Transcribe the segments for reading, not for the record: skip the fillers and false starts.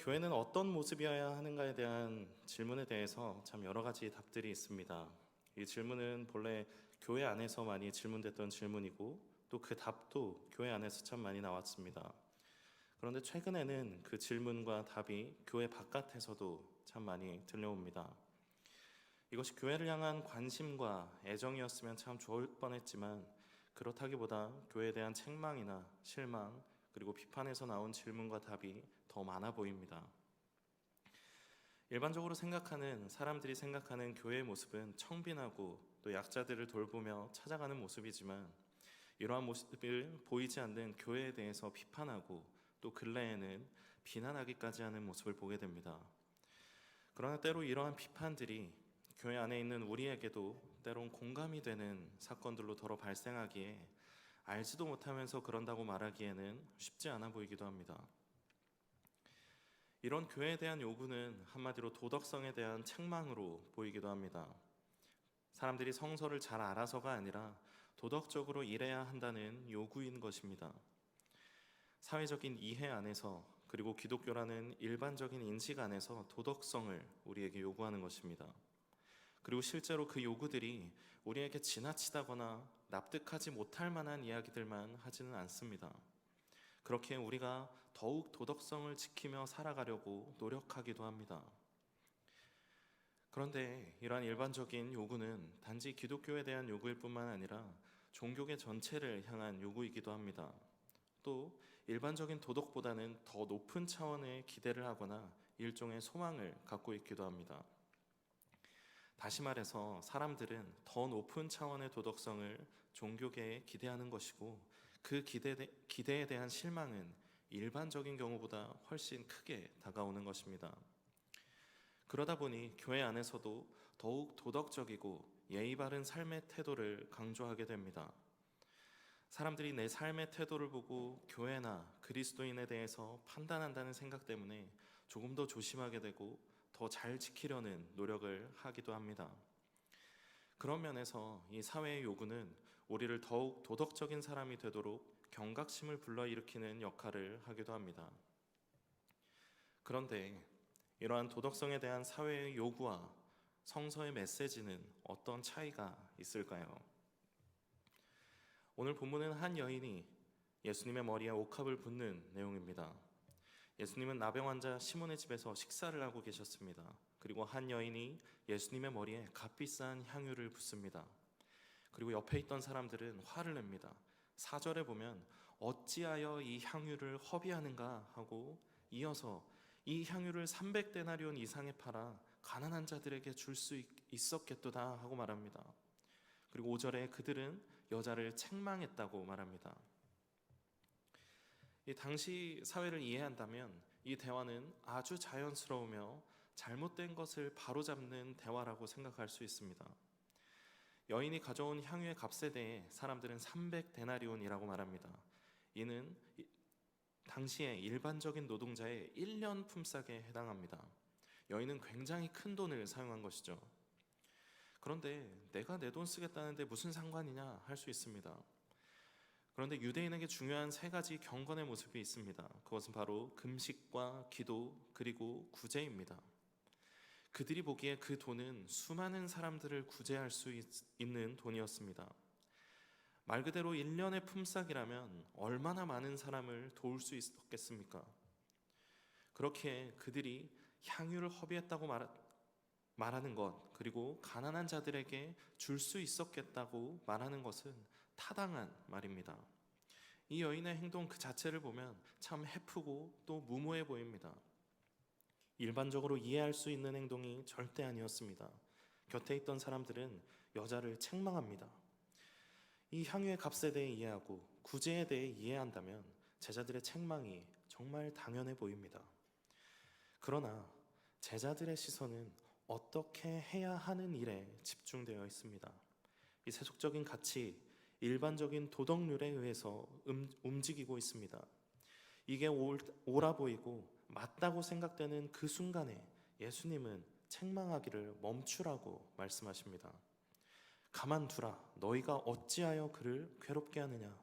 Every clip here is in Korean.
교회는 어떤 모습이어야 하는가에 대한 질문에 대해서 참 여러 가지 답들이 있습니다. 이 질문은 본래 교회 안에서 많이 질문됐던 질문이고 또 그 답도 교회 안에서 참 많이 나왔습니다. 그런데 최근에는 그 질문과 답이 교회 바깥에서도 참 많이 들려옵니다. 이것이 교회를 향한 관심과 애정이었으면 참 좋을 뻔했지만 그렇다기보다 교회에 대한 책망이나 실망 그리고 비판에서 나온 질문과 답이 더 많아 보입니다. 일반적으로 사람들이 생각하는 교회의 모습은 청빈하고 또 약자들을 돌보며 찾아가는 모습이지만 이러한 모습을 보이지 않는 교회에 대해서 비판하고 또 근래에는 비난하기까지 하는 모습을 보게 됩니다. 그러나 때로 이러한 비판들이 교회 안에 있는 우리에게도 때론 공감이 되는 사건들로 더러 발생하기에 알지도 못하면서 그런다고 말하기에는 쉽지 않아 보이기도 합니다. 이런 교회에 대한 요구는 한마디로 도덕성에 대한 책망으로 보이기도 합니다. 사람들이 성서를 잘 알아서가 아니라 도덕적으로 일해야 한다는 요구인 것입니다. 사회적인 이해 안에서 그리고 기독교라는 일반적인 인식 안에서 도덕성을 우리에게 요구하는 것입니다. 그리고 실제로 그 요구들이 우리에게 지나치다거나 납득하지 못할 만한 이야기들만 하지는 않습니다. 그렇게 우리가 더욱 도덕성을 지키며 살아가려고 노력하기도 합니다. 그런데 이러한 일반적인 요구는 단지 기독교에 대한 요구일 뿐만 아니라 종교계 전체를 향한 요구이기도 합니다. 또 일반적인 도덕보다는 더 높은 차원의 기대를 하거나 일종의 소망을 갖고 있기도 합니다. 다시 말해서 사람들은 더 높은 차원의 도덕성을 종교계에 기대하는 것이고 그 기대에 대한 실망은 일반적인 경우보다 훨씬 크게 다가오는 것입니다. 그러다 보니 교회 안에서도 더욱 도덕적이고 예의 바른 삶의 태도를 강조하게 됩니다. 사람들이 내 삶의 태도를 보고 교회나 그리스도인에 대해서 판단한다는 생각 때문에 조금 더 조심하게 되고 더 잘 지키려는 노력을 하기도 합니다. 그런 면에서 이 사회의 요구는 우리를 더욱 도덕적인 사람이 되도록 경각심을 불러일으키는 역할을 하기도 합니다. 그런데 이러한 도덕성에 대한 사회의 요구와 성서의 메시지는 어떤 차이가 있을까요? 오늘 본문은 한 여인이 예수님의 머리에 옥합을 붓는 내용입니다. 예수님은 나병 환자 시몬의 집에서 식사를 하고 계셨습니다. 그리고 한 여인이 예수님의 머리에 값비싼 향유를 붓습니다. 그리고 옆에 있던 사람들은 화를 냅니다. 4절에 보면 어찌하여 이 향유를 허비하는가 하고 이어서 이 향유를 300데나리온 이상에 팔아 가난한 자들에게 줄 수 있었겠도다 하고 말합니다. 그리고 5절에 그들은 여자를 책망했다고 말합니다. 이 당시 사회를 이해한다면 이 대화는 아주 자연스러우며 잘못된 것을 바로잡는 대화라고 생각할 수 있습니다. 여인이 가져온 향유의 값에 대해 사람들은 300데나리온이라고 말합니다. 이는 당시의 일반적인 노동자의 1년 품삯에 해당합니다. 여인은 굉장히 큰 돈을 사용한 것이죠. 그런데 내가 내 돈 쓰겠다는데 무슨 상관이냐 할 수 있습니다. 그런데 유대인에게 중요한 세 가지 경건의 모습이 있습니다. 그것은 바로 금식과 기도 그리고 구제입니다. 그들이 보기에 그 돈은 수많은 사람들을 구제할 수 있는 돈이었습니다. 말 그대로 1년의 품삯이라면 얼마나 많은 사람을 도울 수 있었겠습니까? 그렇게 그들이 향유를 허비했다고 말하는 것, 그리고 가난한 자들에게 줄 수 있었겠다고 말하는 것은 타당한 말입니다. 이 여인의 행동 그 자체를 보면 참 해프고 또 무모해 보입니다. 일반적으로 이해할 수 있는 행동이 절대 아니었습니다. 곁에 있던 사람들은 여자를 책망합니다. 이 향유의 값에 대해 이해하고 구제에 대해 이해한다면 제자들의 책망이 정말 당연해 보입니다. 그러나 제자들의 시선은 어떻게 해야 하는 일에 집중되어 있습니다. 이 세속적인 가치, 일반적인 도덕률에 의해서 움직이고 있습니다. 이게 옳아 보이고 맞다고 생각되는 그 순간에 예수님은 책망하기를 멈추라고 말씀하십니다. 가만두라. 너희가 어찌하여 그를 괴롭게 하느냐.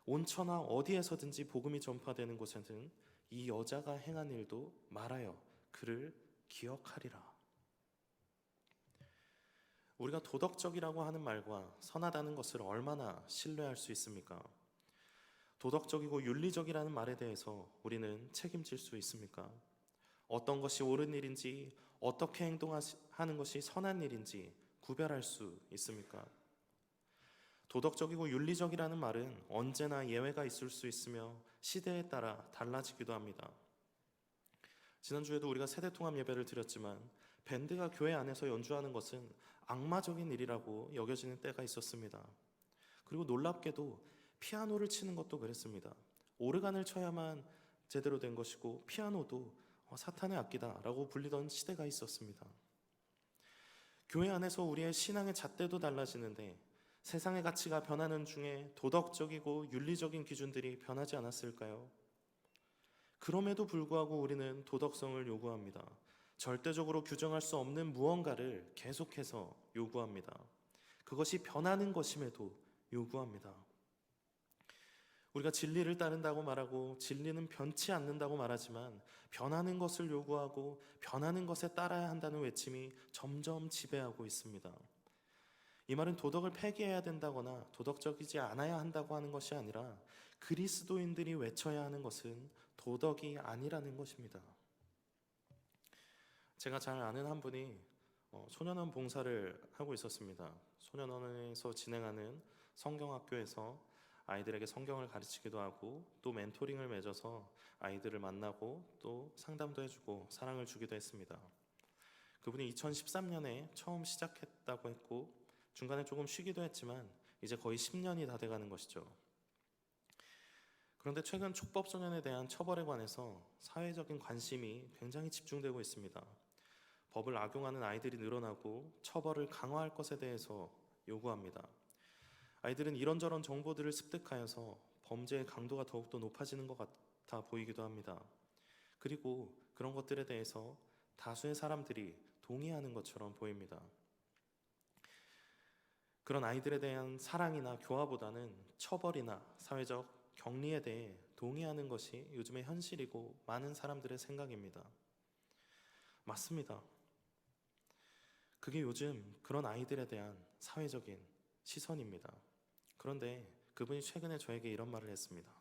온천하 어디에서든지 복음이 전파되는 곳에는 이 여자가 행한 일도 말하여 그를 기억하리라. 우리가 도덕적이라고 하는 말과 선하다는 것을 얼마나 신뢰할 수 있습니까? 도덕적이고 윤리적이라는 말에 대해서 우리는 책임질 수 있습니까? 어떤 것이 옳은 일인지, 어떻게 행동하는 것이 선한 일인지 구별할 수 있습니까? 도덕적이고 윤리적이라는 말은 언제나 예외가 있을 수 있으며 시대에 따라 달라지기도 합니다. 지난주에도 우리가 세대통합 예배를 드렸지만 밴드가 교회 안에서 연주하는 것은 악마적인 일이라고 여겨지는 때가 있었습니다. 그리고 놀랍게도 피아노를 치는 것도 그랬습니다. 오르간을 쳐야만 제대로 된 것이고 피아노도 사탄의 악기다라고 불리던 시대가 있었습니다. 교회 안에서 우리의 신앙의 잣대도 달라지는데 세상의 가치가 변하는 중에 도덕적이고 윤리적인 기준들이 변하지 않았을까요? 그럼에도 불구하고 우리는 도덕성을 요구합니다. 절대적으로 규정할 수 없는 무언가를 계속해서 요구합니다. 그것이 변하는 것임에도 요구합니다. 우리가 진리를 따른다고 말하고 진리는 변치 않는다고 말하지만 변하는 것을 요구하고 변하는 것에 따라야 한다는 외침이 점점 지배하고 있습니다. 이 말은 도덕을 폐기해야 된다거나 도덕적이지 않아야 한다고 하는 것이 아니라 그리스도인들이 외쳐야 하는 것은 도덕이 아니라는 것입니다. 제가 잘 아는 한 분이 소년원 봉사를 하고 있었습니다. 소년원에서 진행하는 성경학교에서 아이들에게 성경을 가르치기도 하고 또 멘토링을 맺어서 아이들을 만나고 또 상담도 해주고 사랑을 주기도 했습니다. 그분이 2013년에 처음 시작했다고 했고 중간에 조금 쉬기도 했지만 이제 거의 10년이 다 돼가는 것이죠. 그런데 최근 촉법소년에 대한 처벌에 관해서 사회적인 관심이 굉장히 집중되고 있습니다. 법을 악용하는 아이들이 늘어나고 처벌을 강화할 것에 대해서 요구합니다. 아이들은 이런저런 정보들을 습득하여서 범죄의 강도가 더욱더 높아지는 것 같아 보이기도 합니다. 그리고 그런 것들에 대해서 다수의 사람들이 동의하는 것처럼 보입니다. 그런 아이들에 대한 사랑이나 교화보다는 처벌이나 사회적 격리에 대해 동의하는 것이 요즘의 현실이고 많은 사람들의 생각입니다. 맞습니다. 그게 요즘 그런 아이들에 대한 사회적인 시선입니다. 그런데 그분이 최근에 저에게 이런 말을 했습니다.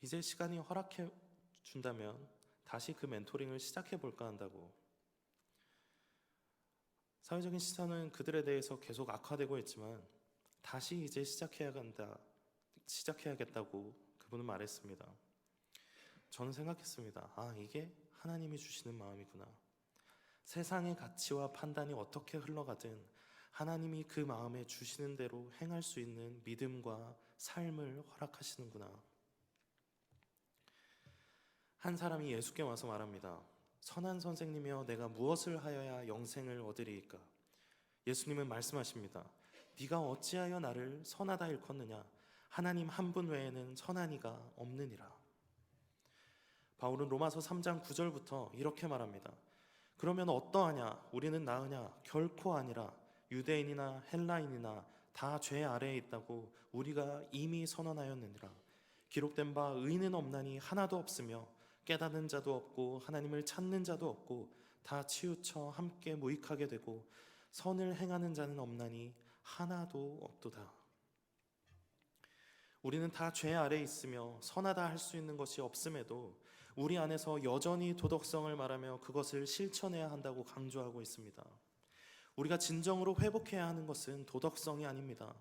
이제 시간이 허락해 준다면 다시 그 멘토링을 시작해 볼까 한다고. 사회적인 시선은 그들에 대해서 계속 악화되고 있지만 다시 이제 시작해야겠다고 그분은 말했습니다. 저는 생각했습니다. 이게 하나님이 주시는 마음이구나. 세상의 가치와 판단이 어떻게 흘러가든 하나님이 그 마음에 주시는 대로 행할 수 있는 믿음과 삶을 허락하시는구나. 한 사람이 예수께 와서 말합니다. 선한 선생님이여 내가 무엇을 하여야 영생을 얻으리이까? 예수님은 말씀하십니다. 네가 어찌하여 나를 선하다 일컫느냐? 하나님 한 분 외에는 선한 이가 없느니라. 바울은 로마서 3장 9절부터 이렇게 말합니다. 그러면 어떠하냐? 우리는 나으냐? 결코 아니라 유대인이나 헬라인이나 다 죄 아래에 있다고 우리가 이미 선언하였느니라. 기록된 바 의인은 없나니 하나도 없으며 깨닫는 자도 없고 하나님을 찾는 자도 없고 다 치우쳐 함께 무익하게 되고 선을 행하는 자는 없나니 하나도 없도다. 우리는 다 죄 아래에 있으며 선하다 할 수 있는 것이 없음에도 우리 안에서 여전히 도덕성을 말하며 그것을 실천해야 한다고 강조하고 있습니다. 우리가 진정으로 회복해야 하는 것은 도덕성이 아닙니다.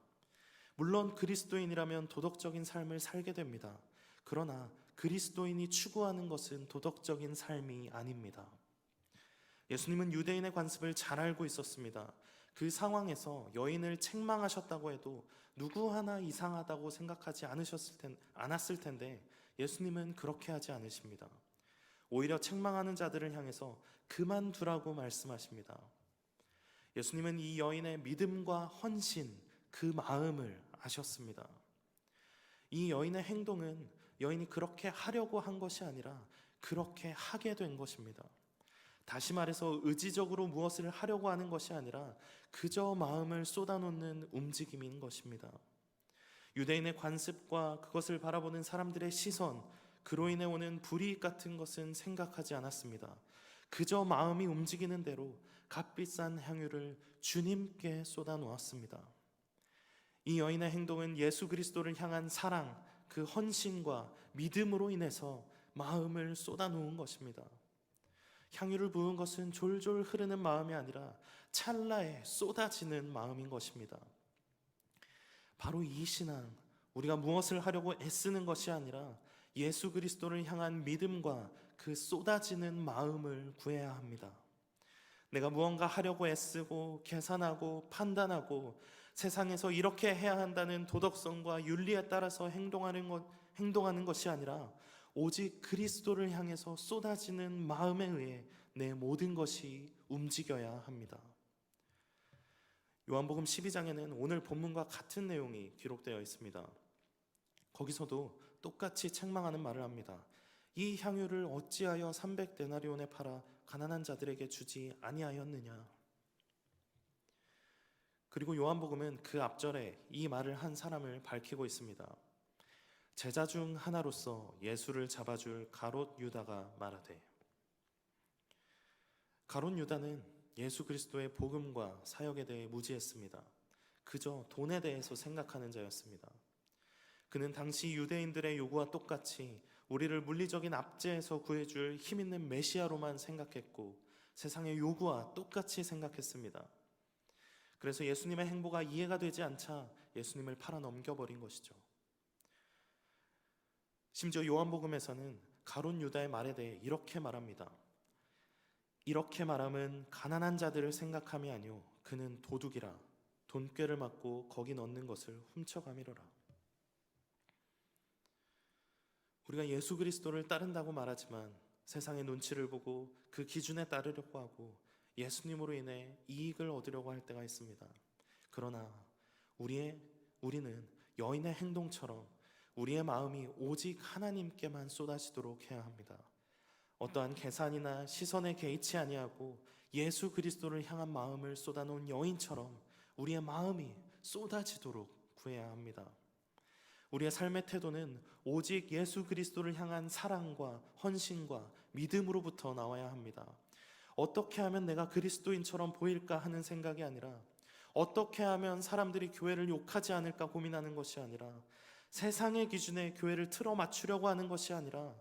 물론 그리스도인이라면 도덕적인 삶을 살게 됩니다. 그러나 그리스도인이 추구하는 것은 도덕적인 삶이 아닙니다. 예수님은 유대인의 관습을 잘 알고 있었습니다. 그 상황에서 여인을 책망하셨다고 해도 누구 하나 이상하다고 생각하지 않았을 텐데 예수님은 그렇게 하지 않으십니다. 오히려 책망하는 자들을 향해서 그만두라고 말씀하십니다. 예수님은 이 여인의 믿음과 헌신, 그 마음을 아셨습니다. 이 여인의 행동은 여인이 그렇게 하려고 한 것이 아니라 그렇게 하게 된 것입니다. 다시 말해서 의지적으로 무엇을 하려고 하는 것이 아니라 그저 마음을 쏟아놓는 움직임인 것입니다. 유대인의 관습과 그것을 바라보는 사람들의 시선, 그로 인해 오는 불이익 같은 것은 생각하지 않았습니다. 그저 마음이 움직이는 대로 값비싼 향유를 주님께 쏟아 놓았습니다. 이 여인의 행동은 예수 그리스도를 향한 사랑, 그 헌신과 믿음으로 인해서 마음을 쏟아 놓은 것입니다. 향유를 부은 것은 졸졸 흐르는 마음이 아니라 찰나에 쏟아지는 마음인 것입니다. 바로 이 신앙, 우리가 무엇을 하려고 애쓰는 것이 아니라 예수 그리스도를 향한 믿음과 그 쏟아지는 마음을 구해야 합니다. 내가 무언가 하려고 애쓰고 계산하고 판단하고 세상에서 이렇게 해야 한다는 도덕성과 윤리에 따라서 행동하는 것이 아니라 오직 그리스도를 향해서 쏟아지는 마음에 의해 내 모든 것이 움직여야 합니다. 요한복음 12장에는 오늘 본문과 같은 내용이 기록되어 있습니다. 거기서도 똑같이 책망하는 말을 합니다. 이 향유를 어찌하여 300데나리온에 팔아 가난한 자들에게 주지 아니하였느냐. 그리고 요한복음은 그 앞절에 이 말을 한 사람을 밝히고 있습니다. 제자 중 하나로서 예수를 잡아줄 가롯 유다가 말하되. 가롯 유다는 예수 그리스도의 복음과 사역에 대해 무지했습니다. 그저 돈에 대해서 생각하는 자였습니다. 그는 당시 유대인들의 요구와 똑같이 우리를 물리적인 압제에서 구해줄 힘있는 메시아로만 생각했고 세상의 요구와 똑같이 생각했습니다. 그래서 예수님의 행보가 이해가 되지 않자 예수님을 팔아 넘겨버린 것이죠. 심지어 요한복음에서는 가룟 유다의 말에 대해 이렇게 말합니다. 이렇게 말함은 가난한 자들을 생각함이 아니오 그는 도둑이라 돈꾀를 맞고 거기 넣는 것을 훔쳐가미러라. 우리가 예수 그리스도를 따른다고 말하지만 세상의 눈치를 보고 그 기준에 따르려고 하고 예수님으로 인해 이익을 얻으려고 할 때가 있습니다. 그러나 우리는 여인의 행동처럼 우리의 마음이 오직 하나님께만 쏟아지도록 해야 합니다. 어떠한 계산이나 시선에 개의치 아니하고 예수 그리스도를 향한 마음을 쏟아놓은 여인처럼 우리의 마음이 쏟아지도록 구해야 합니다. 우리의 삶의 태도는 오직 예수 그리스도를 향한 사랑과 헌신과 믿음으로부터 나와야 합니다. 어떻게 하면 내가 그리스도인처럼 보일까 하는 생각이 아니라 어떻게 하면 사람들이 교회를 욕하지 않을까 고민하는 것이 아니라 세상의 기준에 교회를 틀어 맞추려고 하는 것이 아니라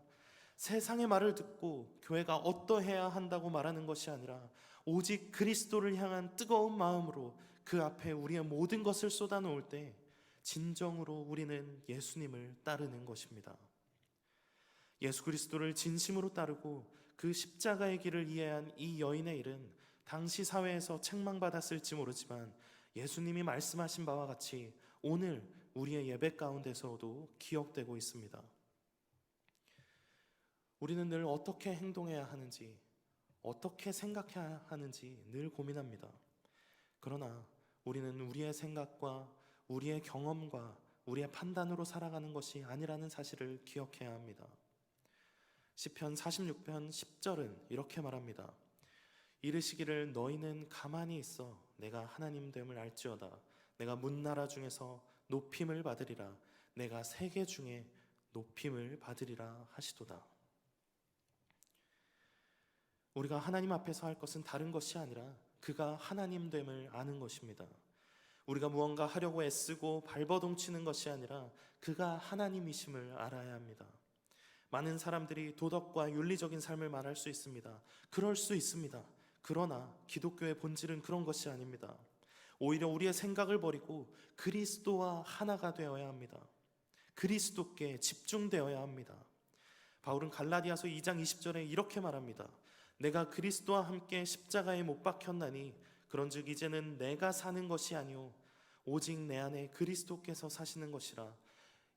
세상의 말을 듣고 교회가 어떠해야 한다고 말하는 것이 아니라 오직 그리스도를 향한 뜨거운 마음으로 그 앞에 우리의 모든 것을 쏟아놓을 때 진정으로 우리는 예수님을 따르는 것입니다. 예수 그리스도를 진심으로 따르고 그 십자가의 길을 이해한 이 여인의 일은 당시 사회에서 책망받았을지 모르지만 예수님이 말씀하신 바와 같이 오늘 우리의 예배 가운데서도 기억되고 있습니다. 우리는 늘 어떻게 행동해야 하는지, 어떻게 생각해야 하는지 늘 고민합니다. 그러나 우리는 우리의 생각과 우리의 경험과 우리의 판단으로 살아가는 것이 아니라는 사실을 기억해야 합니다. 시편 46편 10절은 이렇게 말합니다. 이르시기를 너희는 가만히 있어 내가 하나님 됨을 알지어다. 내가 문나라 중에서 높임을 받으리라. 내가 세계 중에 높임을 받으리라 하시도다. 우리가 하나님 앞에서 할 것은 다른 것이 아니라 그가 하나님 됨을 아는 것입니다. 우리가 무언가 하려고 애쓰고 발버둥치는 것이 아니라 그가 하나님이심을 알아야 합니다. 많은 사람들이 도덕과 윤리적인 삶을 말할 수 있습니다. 그럴 수 있습니다. 그러나 기독교의 본질은 그런 것이 아닙니다. 오히려 우리의 생각을 버리고 그리스도와 하나가 되어야 합니다. 그리스도께 집중되어야 합니다. 바울은 갈라디아서 2장 20절에 이렇게 말합니다. 내가 그리스도와 함께 십자가에 못 박혔나니 그런즉 이제는 내가 사는 것이 아니오 오직 내 안에 그리스도께서 사시는 것이라.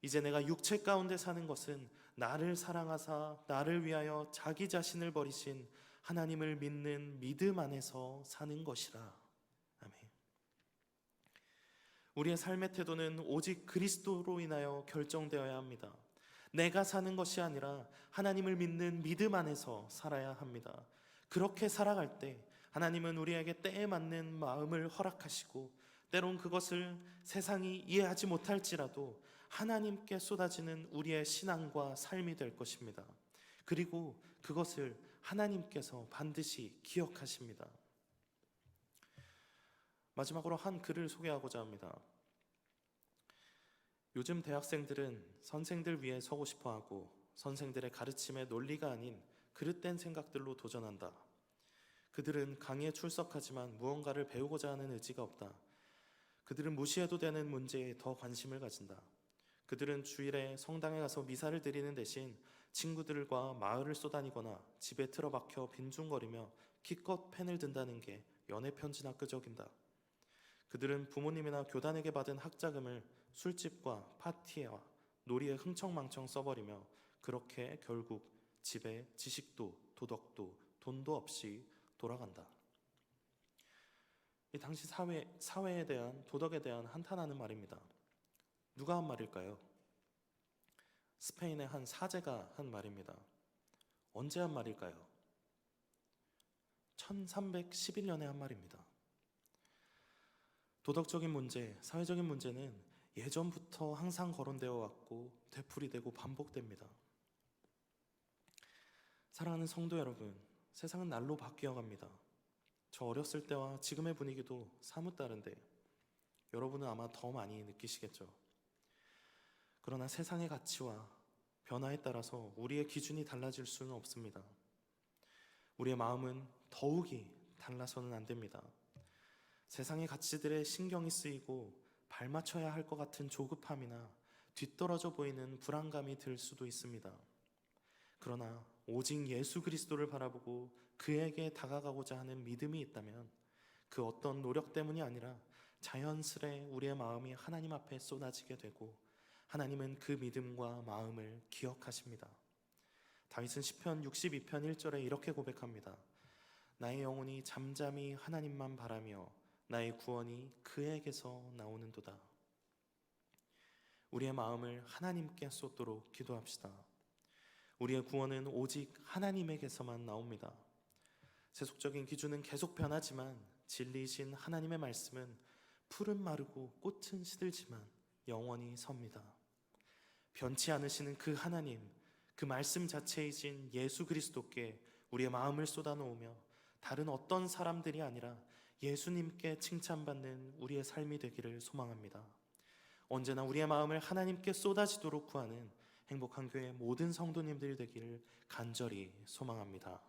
이제 내가 육체 가운데 사는 것은 나를 사랑하사 나를 위하여 자기 자신을 버리신 하나님을 믿는 믿음 안에서 사는 것이라. 아멘. 우리의 삶의 태도는 오직 그리스도로 인하여 결정되어야 합니다. 내가 사는 것이 아니라 하나님을 믿는 믿음 안에서 살아야 합니다. 그렇게 살아갈 때 하나님은 우리에게 때에 맞는 마음을 허락하시고 때론 그것을 세상이 이해하지 못할지라도 하나님께 쏟아지는 우리의 신앙과 삶이 될 것입니다. 그리고 그것을 하나님께서 반드시 기억하십니다. 마지막으로 한 글을 소개하고자 합니다. 요즘 대학생들은 선생들 위에 서고 싶어하고 선생들의 가르침에 논리가 아닌 그릇된 생각들로 도전한다. 그들은 강의에 출석하지만 무언가를 배우고자 하는 의지가 없다. 그들은 무시해도 되는 문제에 더 관심을 가진다. 그들은 주일에 성당에 가서 미사를 드리는 대신 친구들과 마을을 쏘다니거나 집에 틀어박혀 빈둥거리며 기껏 펜을 든다는 게 연애 편지나 끄적인다. 그들은 부모님이나 교단에게 받은 학자금을 술집과 파티와 놀이에 흥청망청 써버리며 그렇게 결국 집에 지식도 도덕도 돈도 없이 돌아간다. 이 당시 사회에 대한 도덕에 대한 한탄하는 말입니다. 누가 한 말일까요? 스페인의 한 사제가 한 말입니다. 언제 한 말일까요? 1311년에 한 말입니다. 도덕적인 문제, 사회적인 문제는 예전부터 항상 거론되어 왔고 되풀이되고 반복됩니다. 사랑하는 성도 여러분, 세상은 날로 바뀌어갑니다. 저 어렸을 때와 지금의 분위기도 사뭇 다른데 여러분은 아마 더 많이 느끼시겠죠. 그러나 세상의 가치와 변화에 따라서 우리의 기준이 달라질 수는 없습니다. 우리의 마음은 더욱이 달라서는 안 됩니다. 세상의 가치들에 신경이 쓰이고 발맞춰야 할 것 같은 조급함이나 뒤떨어져 보이는 불안감이 들 수도 있습니다. 그러나 오직 예수 그리스도를 바라보고 그에게 다가가고자 하는 믿음이 있다면 그 어떤 노력 때문이 아니라 자연스레 우리의 마음이 하나님 앞에 쏟아지게 되고 하나님은 그 믿음과 마음을 기억하십니다. 다윗은 시편 62편 1절에 이렇게 고백합니다. 나의 영혼이 잠잠히 하나님만 바라며 나의 구원이 그에게서 나오는도다. 우리의 마음을 하나님께 쏟도록 기도합시다. 우리의 구원은 오직 하나님에게서만 나옵니다. 세속적인 기준은 계속 변하지만 진리이신 하나님의 말씀은 풀은 마르고 꽃은 시들지만 영원히 섭니다. 변치 않으시는 그 하나님, 그 말씀 자체이신 예수 그리스도께 우리의 마음을 쏟아놓으며 다른 어떤 사람들이 아니라 예수님께 칭찬받는 우리의 삶이 되기를 소망합니다. 언제나 우리의 마음을 하나님께 쏟아지도록 구하는 행복한 교회 모든 성도님들이 되기를 간절히 소망합니다.